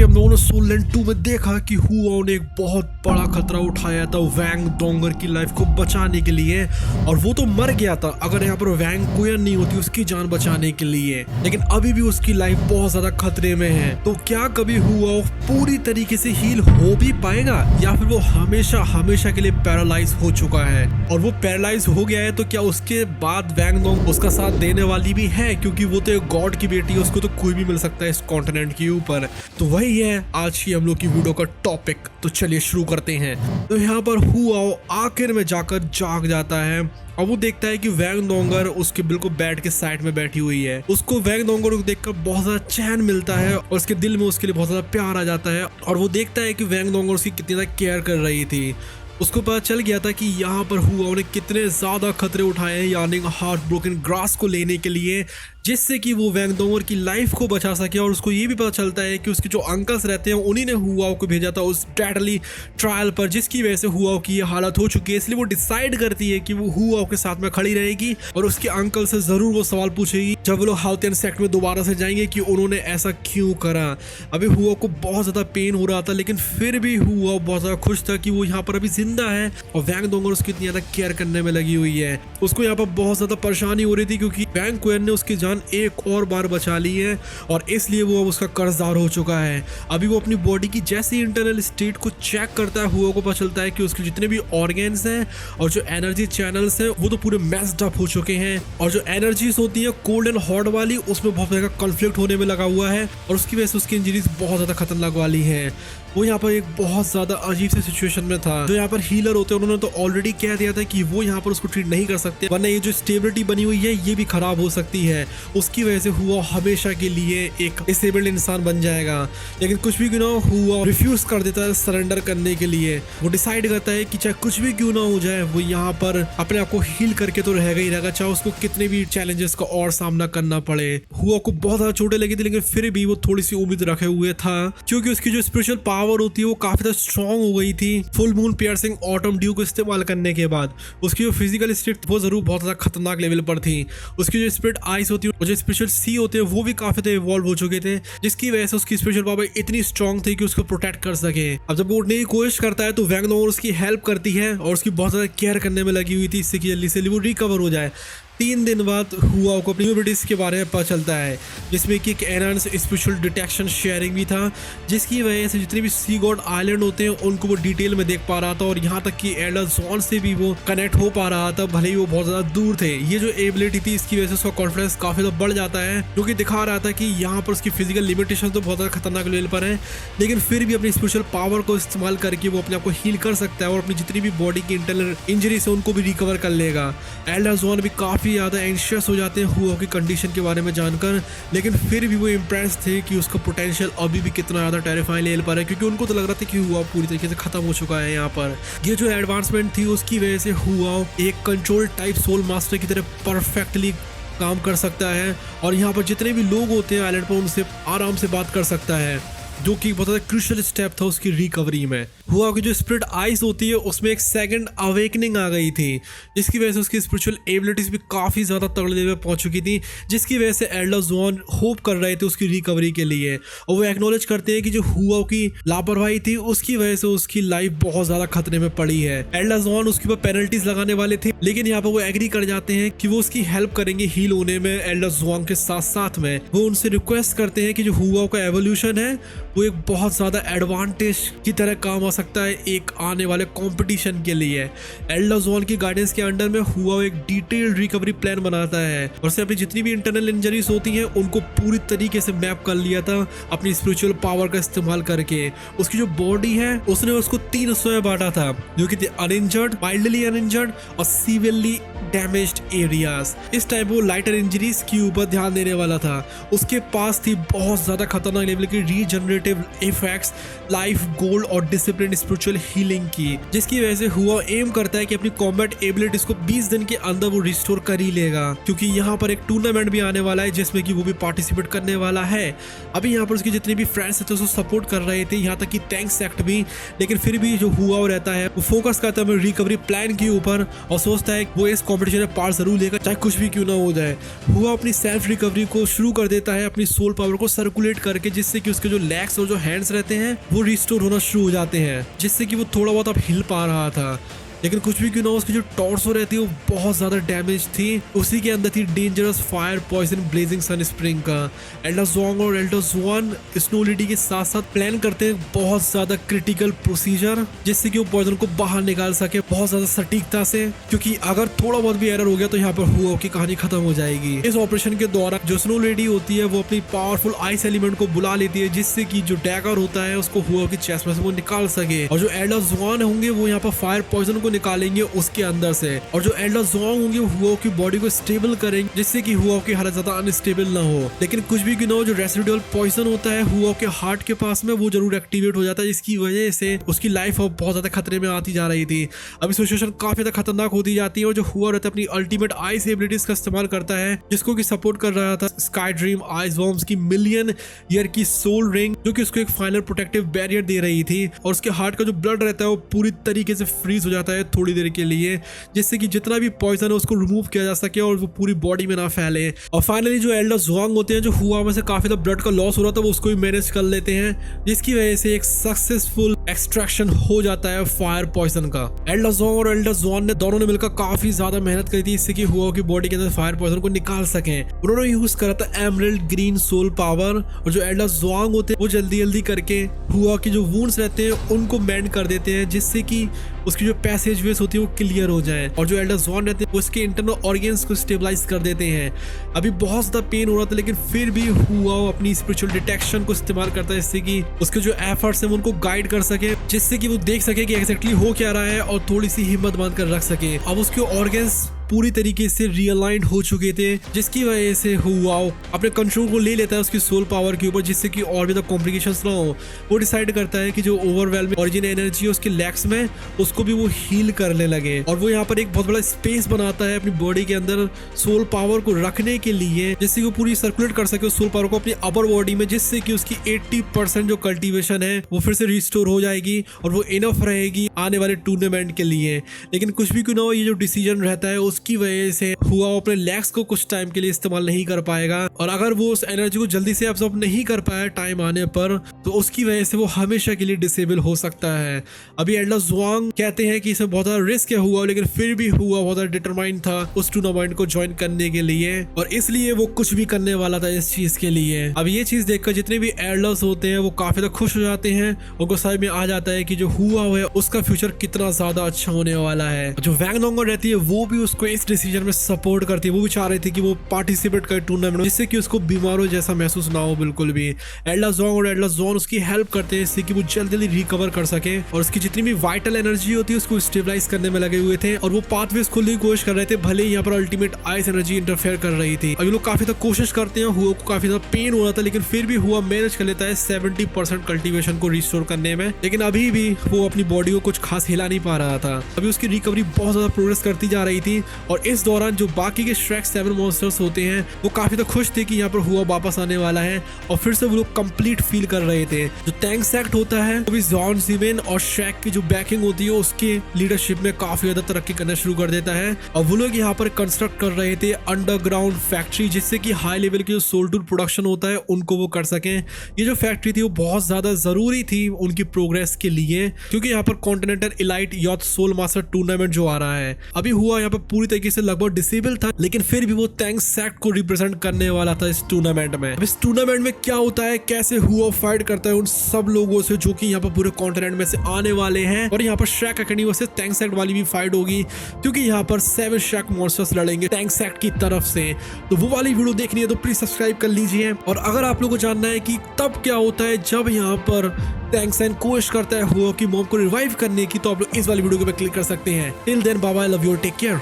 हम लोगों ने सोल लैंड 2 में देखा कि हुआओ ने एक बहुत बड़ा खतरा उठाया था वैंग डोंगर की लाइफ को बचाने के लिए, और वो तो मर गया था अगर यहाँ पर वैंग कुयन नहीं होती उसकी जान बचाने के लिए, लेकिन अभी भी उसकी लाइफ बहुत ज्यादा खतरे में है। तो क्या कभी हुआओ पूरी तरीके से हील हो भी पाएगा, या फिर वो हमेशा हमेशा के लिए पैरालाइज हो चुका है? और वो पैरालाइज हो गया है तो क्या उसके बाद वैंग डोंग उसका साथ देने वाली भी है, क्योंकि वो तो एक गॉड की बेटी है, उसको तो कोई भी मिल सकता है इस कॉन्टिनेंट के ऊपर। तो वही है आज की हम लोग की वीडियो का टॉपिक। तो चलिए शुरू करते हैं। तो यहाँ पर हुआओ आखिर में जाकर जाग जाता है और वो देखता है कि वैंग डोंगर उसके बिल्कुल बेड के साइड में बैठी हुई है। उसको वैंग डोंगर को देखकर बहुत ज्यादा चैन मिलता है और उसके दिल में उसके लिए बहुत ज्यादा प्यार आ जाता है, और वो देखता है कि वैंग डोंगर उसकी कितनी ज्यादा केयर कर रही थी। उसको पता चल गया था कि यहाँ पर हुआओ ने कितने ज्यादा खतरे उठाए हैं यानी हार्ट ब्रोकन ग्रास को लेने के लिए, जिससे कि वो वैंग डोंगर की लाइफ को बचा सके। और उसको ये भी पता चलता है कि उसके जो अंकल्स रहते हैं उन्हीं ने हुआओ को भेजा था उस डेडली ट्रायल पर, जिसकी वजह से हुआओ की ये हालत हो चुकी है। इसलिए वो डिसाइड करती है कि वो हुआओ के साथ में खड़ी रहेगी और उसके अंकल से जरूर वो सवाल पूछेगी जब वो लोग हाउतियन सेक्ट में दोबारा से जाएंगे कि उन्होंने ऐसा क्यों करा। अभी हुआओ को बहुत ज्यादा पेन हो रहा था, लेकिन फिर भी हुआओ बहुत ज्यादा खुश था कि वो यहाँ पर अभी जिंदा है और वैंग डोंगर उसकी इतनी ज्यादा केयर करने में लगी हुई है। उसको यहाँ पर बहुत ज्यादा परेशानी हो रही थी क्योंकि वैंग कुयन ने उसकी जान एक और बार बचा ली है और इसलिए वो अब उसका कर्जदार हो चुका है। अभी वो अपनी बॉडी की जैसी इंटरनल स्टेट को चेक करता है, हुआओ को पता चलता है कि उसके जितने भी ऑर्गन्स हैं और जो एनर्जी चैनल्स हैं वो तो पूरे मेस्ड अप हो चुके हैं, और जो एनर्जीज होती है कोल्ड एंड हॉट वाली उसमें बहुत ज्यादा कॉन्फ्लिक्ट होने में लगा हुआ है और उसकी वजह से उसकी इंजरीज बहुत ज्यादा खतरनाक वाली है। वो यहाँ पर एक बहुत ज्यादा अजीब सी सिचुएशन में था। जो यहाँ पर हीलर होते हैं उन्होंने तो ऑलरेडी कह दिया था कि वो यहाँ पर उसको ट्रीट नहीं कर सकते, वरना ये जो स्टेबिलिटी बनी हुई है ये भी खराब हो सकती है। उसकी वजह से हुआ हमेशा के लिए एक डिसेबल्ड इंसान बन जाएगा। लेकिन कुछ भी क्यों ना हुआ रिफ्यूज कर देता है सरेंडर करने के लिए। वो डिसाइड करता है कि चाहे कुछ भी क्यों ना हो जाए वो यहाँ पर अपने आप को हील करके तो रहेगा ही रहेगा, चाहे उसको कितने भी चैलेंजेस का और सामना करना पड़े। हुआ को बहुत ज्यादा चोटें लगी थी, लेकिन फिर भी वो थोड़ी सी उम्मीद रखे हुए था क्योंकि उसकी जो स्पिरिचुअल पावर होती है वो काफी ज्यादा स्ट्रॉन्ग हो गई थी full moon piercing autumn due को इस्तेमाल करने के बाद। उसकी जो फिजिकल स्टेट वो जरूर बहुत ज्यादा खतरनाक लेवल पर थी। उसकी जो स्पिरिट आइस होती है और जो स्पिरिचुअल सी होते हैं वो भी काफी ज्यादा इवॉल्व हो चुके थे, जिसकी वजह से उसकी स्पिरिचुअल पावर इतनी स्ट्रॉन्ग थी कि उसको प्रोटेक्ट कर सके। अब जब वो उठने की कोशिश करता है तो वैंग डोंगर उसकी हेल्प करती है और उसकी बहुत ज्यादा केयर करने में लगी हुई थी इससे कि जल्दी से वो रिकवर हो जाए। 3 दिन बाद हुआओ को अपनी एबिलिटीज के बारे में पता चलता है, जिसमें कि एक एनहांस स्पेशल डिटेक्शन शेयरिंग भी था, जिसकी वजह से जितने भी सी गॉड आइलैंड होते हैं उनको वो डिटेल में देख पा रहा था और यहाँ तक कि एल्डर जॉन से भी वो कनेक्ट हो पा रहा था, भले ही वो बहुत ज्यादा दूर थे। ये जो एबिलिटी थी इसकी वजह से उसका कॉन्फिडेंस काफी ज्यादा बढ़ जाता है, जो कि दिखा रहा था कि यहाँ पर उसकी फिजिकल लिमिटेशन तो बहुत ज्यादा खतरनाक लेवल पर है, लेकिन फिर भी अपनी स्पेशल पावर को इस्तेमाल करके वो अपने आप को हील कर सकता है और अपनी जितनी भी बॉडी की इंटरनल इंजरी से उनको भी रिकवर कर लेगा। एल्डर जॉन भी काफी ज्यादा एंशियस हो जाते हैं हुआओ की कंडीशन के बारे में जानकर, लेकिन फिर भी वो इम्प्रेस थे कि उसका पोटेंशियल अभी भी कितना ज्यादा टेरिफाइंग लेवल पर है, क्योंकि उनको तो लग रहा था कि हुआओ पूरी तरीके से खत्म हो चुका है। यहाँ पर ये जो एडवांसमेंट थी उसकी वजह से हुआओ एक कंट्रोल टाइप सोल मास्टर की तरह परफेक्टली काम कर सकता है और यहाँ पर जितने भी लोग होते हैं आइलैंड पर उनसे आराम से बात कर सकता है, जो कि बहुत ज्यादा क्रूशियल स्टेप था उसकी रिकवरी में। हुआ कि जो स्पिरिट आइस होती है उसमें एक सेकंड अवेकनिंग आ गई थी, जिसकी वजह से उसकी स्पिरिचुअल एबिलिटीज भी काफी ज्यादा तगड़े लेवल पर पहुंच चुकी थी, जिसकी वजह से एल्डर जॉन होप कर रहे थे उसकी रिकवरी के लिए। और वो एक्नॉलेज करते हैं कि जो हुआ की लापरवाही थी उसकी वजह से उसकी लाइफ बहुत ज्यादा खतरे में पड़ी है। एल्डर जॉन उसके ऊपर पेनल्टीज लगाने वाले थे, लेकिन यहाँ पर वो एग्री कर जाते हैं कि वो उसकी हेल्प करेंगे हील होने में। एल्डर जॉन के साथ साथ में वो उनसे रिक्वेस्ट करते हैं कि जो हुआ का एवोल्यूशन है वो एक बहुत ज्यादा एडवांटेज की तरह काम आ सकता है एक आने वाले कंपटीशन के लिए। एल्डर जॉन की गाइडेंस के अंडर में हुआ एक डिटेल्ड रिकवरी प्लान बनाता है और उसने अपनी जितनी भी इंटरनल इंजरीज होती हैं उनको पूरी तरीके से मैप कर लिया था अपनी स्पिरिचुअल पावर का इस्तेमाल करके। उसकी जो बॉडी है उसने उसको 3 हिस्सों में बांटा था, जो कि अनइंजर्ड, माइल्डली अनइंजर्ड और सीवियरली डैमेज्ड एरियाज। इस टाइम वो लाइटर इंजरीज के ऊपर ध्यान देने वाला था। उसके पास थी बहुत ज्यादा खतरनाक लेवल की रीजनरेटिव इफेक्ट्स, लाइफ गोल्ड और डिसिप्लिन स्पिरिचुअल हीलिंग की, जिसकी वजह से हुआ एम करता है कि अपनी कॉम्बैट एबिलिटीज को 20 दिन के अंदर वो रिस्टोर कर ही लेगा, क्योंकि यहाँ पर एक टूर्नामेंट भी आने वाला है जिसमें कि वो भी पार्टिसिपेट करने वाला है। अभी यहाँ पर उसके जितने भी फ्रेंड्स थे उसको सपोर्ट कर रहे थे, यहाँ तक कि टैंक सेक्ट भी, लेकिन फिर भी जो हुआ रहता है वो फोकस करता है रिकवरी प्लान के ऊपर और सोचता है वो इस कॉम्पिटिशन में पार्ट जरूर लेगा चाहे कुछ भी क्यों ना हो जाए। हुआ अपनी सेल्फ रिकवरी को शुरू कर देता है अपनी सोल पावर को सर्कुलेट करके, जिससे कि उसके जो लेग्स लेग्स और जो हैंड्स रहते हैं वो रिस्टोर होना शुरू हो जाते हैं, जिससे कि वो थोड़ा बहुत अब हिल पा रहा था। लेकिन कुछ भी क्यों ना, उसकी जो टॉर्सो रहती है वो बहुत ज्यादा डैमेज थी। उसी के अंदर थी डेंजरस फायर पॉइजन ब्लेजिंग सन स्प्रिंग का। एल्डर ज़ोंग और एल्डर ज़ुआन स्नो लेडी के साथ साथ प्लान करते हैं बहुत ज्यादा क्रिटिकल प्रोसीजर, जिससे कि वो पॉइजन को बाहर निकाल सके बहुत ज्यादा सटीकता से, क्योंकि अगर थोड़ा बहुत भी एरर हो गया तो यहाँ पर हुआ की कहानी खत्म हो जाएगी। इस ऑपरेशन के दौरान जो स्नो लेडी होती है वो अपनी पावरफुल आइस एलिमेंट को बुला लेती है, जिससे कि जो डैगर होता है उसको हुआ की चेस्ट में से वो निकाल सके। और जो एल्डर ज़ुआन होंगे वो यहाँ पर फायर पॉइजन को निकालेंगे उसके अंदर से, और जो एल्डर ज़ोंग होंगे हुआ की बॉडी को स्टेबल करेंगे, जिससे कि हुआ की हालत ज्यादा अनस्टेबल ना हो। लेकिन कुछ भी क्यों ना हो, जो रेसिडुअल पॉइजन होता है हुआ के हार्ट के पास में वो जरूर एक्टिवेट हो जाता है, जिसकी वजह से उसकी लाइफ अब बहुत ज्यादा खतरे में आती जा रही थी। अभी सिचुएशन काफी ज्यादा खतरनाक होती जाती है, और जो हुआ रहता है अपनी अल्टीमेट आइस एबिलिटीज का इस्तेमाल करता है, जिसको कि सपोर्ट कर रहा था स्काई ड्रीम आइस वॉर्म्स की मिलियन ईयर की सोल रिंग, जो कि उसको एक फाइनल प्रोटेक्टिव बैरियर दे रही थी। और उसके हार्ट का जो ब्लड रहता है वो पूरी तरीके से फ्रीज हो जाता है थोड़ी देर के लिए, जिससे कि जितना भी पॉइजन है उसको रिमूव किया जा सके और वो पूरी बॉडी में ना फैले। और फाइनली जो एल्डर ज़ोंग होते हैं, जो हुआ में से काफी ज्यादा ब्लड का लॉस हो रहा था, वो उसको भी मैनेज कर लेते हैं, जिसकी वजह से एक सक्सेसफुल एक्सट्रैक्शन हो जाता है फायर पॉइजन का। एल्डर ज़ोंग और एल्डर ज़ुआन ने दोनों ने मिलकर काफी ज्यादा मेहनत करी थी, इससे कि हुआ की बॉडी के अंदर फायर पॉइजन को निकाल सके। उन्होंने यूज करा था एमरल्ड ग्रीन सोल पावर, और जो एल्डर ज़ोंग होते हैं वो जल्दी जल्दी करके हुआ की जो वुंड्स रहते हैं उनको मेंड कर देते हैं, जिससे कि उसकी जो पैसेज वेज होती है वो क्लियर हो जाए। और जो एल्डर ज़ोंग रहते हैं वो उसके इंटरनल ऑर्गन्स को स्टेबलाइज कर देते हैं। अभी बहुत ज्यादा पेन हो रहा था, लेकिन फिर भी हुआ अपनी स्पिरिचुअल डिटेक्शन को इस्तेमाल करता है, जिससे कि उसके जो एफर्ट्स हैं वो उनको गाइड कर सके, जिससे कि वो देख सके कि एग्जैक्टली हो क्या रहा है और थोड़ी सी हिम्मत बांध कर रख सके। अब उसके ऑर्गन्स पूरी तरीके से रियलाइंड हो चुके थे, जिसकी वजह से हुआ अपने कंट्रोल को ले लेता है उसकी सोल पावर के ऊपर, जिससे कि और भी कॉम्प्लिकेशंस ना हो। वो डिसाइड करता है कि जो ओवरवेलमिंग ओरिजिन एनर्जी है उसके लेग्स में, उसको भी वो हील करने लगे। और वो यहाँ पर एक बहुत बड़ा स्पेस बनाता है अपनी बॉडी के अंदर सोल पावर को रखने के लिए, जिससे कि वो पूरी सर्कुलेट कर सके उस सोल पावर को अपनी अपर बॉडी में, जिससे कि उसकी 80% जो कल्टीवेशन है वो फिर से रिस्टोर हो जाएगी और वो इनफ रहेगी आने वाले टूर्नामेंट के लिए। लेकिन कुछ भी क्यों ना हो, ये जो डिसीजन रहता है उसकी वजह से हुआ अपने लेग्स को कुछ टाइम के लिए इस्तेमाल नहीं कर पाएगा, और अगर वो उस एनर्जी को जल्दी से एब्सॉर्ब नहीं कर पाया टाइम आने पर, तो उसकी वजह से वो हमेशा के लिए डिसेबल हो सकता है। अभी एल्डर ज़ोंग कहते हैं कि इसमें बहुत ज्यादा रिस्क है हुआ, लेकिन फिर भी हुआ बहुत ज्यादा डिटरमाइंड था उस टूर्नामेंट को ज्वाइन करने के लिए, और इसलिए वो कुछ भी करने वाला था इस चीज के लिए। अब ये चीज देखकर जितने भी एल्डर्स होते हैं वो काफी ज्यादा खुश हो जाते हैं, उनको समझ में आ जाता है कि जो हुआ है उसका फ्यूचर कितना ज्यादा अच्छा होने वाला है। जो वैंग डोंगर रहती है वो भी उसको इस डिसीजन में सपोर्ट करती है, वो भी चाह रही थी कि वो पार्टिसिपेट करे टूर्नामेंट में, जिससे कि उसको बीमारों जैसा महसूस ना हो बिल्कुल भी। एल्डर ज़ोंग और एल्डर ज़ुआन उसकी हेल्प करते हैं, इससे कि वो जल्दी जल्दी रिकवर कर सके, और उसकी जितनी भी वाइटल एनर्जी होती है उसको स्टेबलाइज करने में लगे हुए थे, और वो पाथवेज खोलने की कोशिश कर रहे थे, भले यहाँ पर अल्टीमेट आइस एनर्जी इंटरफेयर कर रही थी। अब ये लोग काफी ज्यादा कोशिश करते हैं, हुआ को काफी ज्यादा पेन हो रहा था, लेकिन फिर भी हुआ मैनेज कर लेता है 70% कल्टीवेशन को रिस्टोर करने में। लेकिन अभी भी वो अपनी बॉडी को कुछ खास हिला नहीं पा रहा था। अभी उसकी रिकवरी बहुत ज्यादा प्रोग्रेस करती जा रही थी, और इस दौरान जो बाकी के श्रेक 7 मॉन्स्टर्स होते हैं वो काफी ज्यादा खुश थे कि यहाँ पर हुआ वापस आने वाला है, और फिर से वो लोग कंप्लीट फील कर रहे थे। जो टैंक सेक्ट होता है वो भी जॉन ज़िमेन और श्रेक की जो बैकिंग होती है उसके लीडरशिप में काफी ज्यादा तरक्की करना शुरू कर देता है, और वो लोग यहाँ पर कंस्ट्रक्ट कर रहे थे अंडरग्राउंड फैक्ट्री, जिससे कि हाई लेवल की जो सोल टूल प्रोडक्शन होता है उनको वो कर सकें। ये जो फैक्ट्री थी वो बहुत ज्यादा जरूरी थी उनकी प्रोग्रेस के लिए, क्योंकि यहाँ पर continental elite youth soul master tournament जो आ रहा है, अभी हुआ यहाँ पर पूरी तरीके से लगभग डिसेबल था, लेकिन फिर भी वो टैंक सेक्ट को रिप्रेजेंट करने वाला था इस टूर्नामेंट में। अब इस टूर्नामेंट में क्या होता है, कैसे हुआ फाइट करता है उन सब लोगों से जो कि यहाँ पर पूरे कॉन्टिनेंट में से आने वाले हैं, और यहाँ पर Shrek academy versus tank sect वाली भी फाइट होगी, क्योंकि यहाँ पर 7 श्रेक मॉन्स्टर्स लड़ेंगे टैंक सेक्ट की तरफ से। तो वो वाली वीडियो देखनी है तो प्लीज सब्सक्राइब कर लीजिए, और अगर आप लोगों को जानना है कि तब क्या होता है जब यहाँ पर टैंक सेक्ट कोशिश करता है हुआ की मॉम को रिवाइव करने की, तो आप लोग इस वाली वीडियो पे क्लिक कर सकते हैं। Till then bye bye, love you, take care.